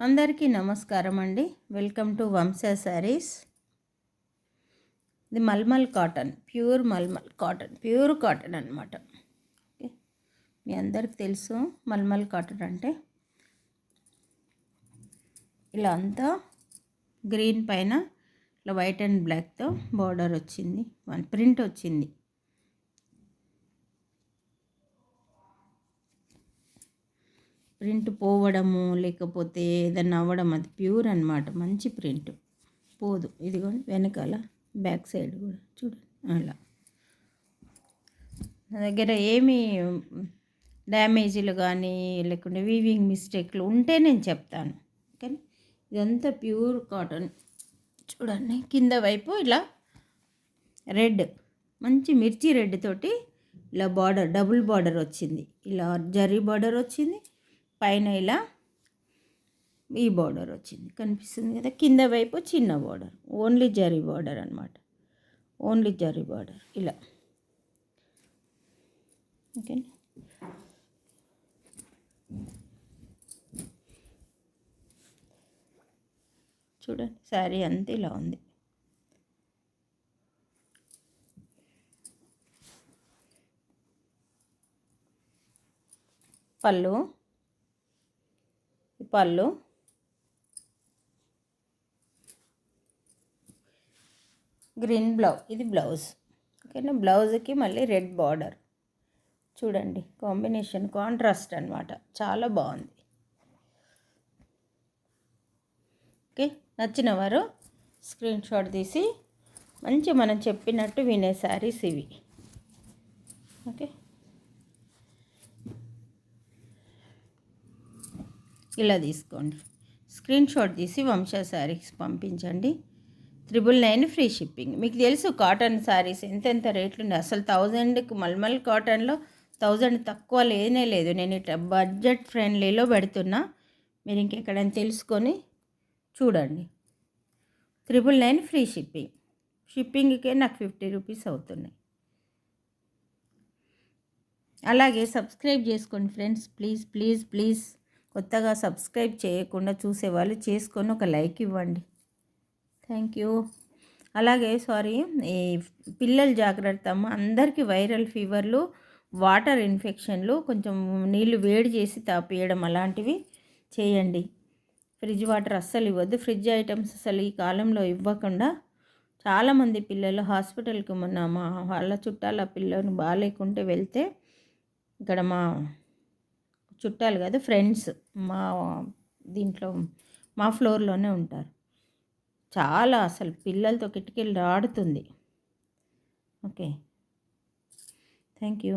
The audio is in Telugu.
అందరికీ నమస్కారం అండి. Welcome to Vamsha sarees. ఇది mulmul cotton, pure mulmul cotton, pure cotton అనమాట. ఓకే, మీ అందరికి తెలుసు మల్మల్ కాటన్ అంటే. ఇలా అంతా గ్రీన్ పైన ఇలా వైట్ అండ్ బ్లాక్తో బార్డర్ వచ్చింది, వన్ ప్రింట్ వచ్చింది. ప్రింట్ పోవడము లేకపోతే ఏదన్నా అవ్వడం, అది ప్యూర్ అనమాట. మంచి ప్రింట్ పోదు. ఇదిగోండి వెనకాల బ్యాక్ సైడ్ కూడా చూడండి. అలా నా దగ్గర ఏమి డ్యామేజీలు కానీ లేకుంటే వీవింగ్ మిస్టేక్లు ఉంటే నేను చెప్తాను. కానీ ఇదంతా ప్యూర్ కాటన్. చూడండి కింద వైపు ఇలా రెడ్, మంచి మిర్చి రెడ్ తోటి ఇలా బార్డర్, డబుల్ బార్డర్ వచ్చింది. ఇలా జరీ బార్డర్ వచ్చింది, పైన ఇలా ఈ బార్డర్ వచ్చింది, కనిపిస్తుంది కదా. కింద వైపు చిన్న బార్డర్, ఓన్లీ జరీ బార్డర్ అనమాట. ఓన్లీ జరీ బార్డర్ ఇలా. ఓకే, చూడండి శారీ అంతా ఇలా ఉంది. పళ్ళు, పళ్ళు గ్రీన్ బ్లౌజ్, ఇది బ్లౌజ్. ఓకేనా, బ్లౌజ్కి మళ్ళీ రెడ్ బార్డర్. చూడండి కాంబినేషన్, కాంట్రాస్ట్ అనమాట. చాలా బాగుంది. ఓకే, నచ్చిన వారు స్క్రీన్ షాట్ తీసి మంచి మనం చెప్పినట్టు వినే శారీస్ ఇవి. ఓకే, ఇలా తీసుకోండి. స్క్రీన్ షాట్ తీసి వంశ శారీస్ పంపించండి. 999 ఫ్రీ షిప్పింగ్. మీకు తెలుసు కాటన్ శారీస్ ఎంతెంత రేట్లు ఉన్నాయి. అసలు 1000కి మల్మల్ కాటన్లో 1000 తక్కువ లేనే లేదు. నేను ఇట్లా బడ్జెట్ ఫ్రెండ్లీలో పెడుతున్నా. మీరు ఇంకెక్కడైనా తెలుసుకొని చూడండి. 999 ఫ్రీ షిప్పింగ్. షిప్పింగ్కే నాకు 50 రూపీస్ అవుతున్నాయి. అలాగే సబ్స్క్రైబ్ చేసుకోండి ఫ్రెండ్స్, ప్లీజ్ ప్లీజ్ ప్లీజ్. కొత్తగా సబ్స్క్రైబ్ చేయకుండా చూసేవాళ్ళు చేసుకొని ఒక లైక్ ఇవ్వండి. Thank you. అలాగే ఈ పిల్లల జాగ్రత్త అమ్మ. అందరికీ వైరల్ ఫీవర్లు, వాటర్ ఇన్ఫెక్షన్లు, కొంచెం నీళ్ళు వేడి చేసి తాపేయడం అలాంటివి చేయండి. ఫ్రిడ్జ్ వాటర్ అస్సలు ఇవ్వద్దు. ఫ్రిడ్జ్ ఐటమ్స్ అసలు ఈ కాలంలో ఇవ్వకుండా. చాలామంది పిల్లలు హాస్పిటల్కి, మొన్న మా వాళ్ళ చుట్టాల పిల్లలు బాగాలేకుంటే వెళ్తే, ఇక్కడ మా చుట్టాలు కాదు ఫ్రెండ్స్, మా దీంట్లో మా ఫ్లోర్లోనే ఉంటారు. చాలా అసలు పిల్లలతో కిటికీలు ఆడుతుంది. Okay, thank you.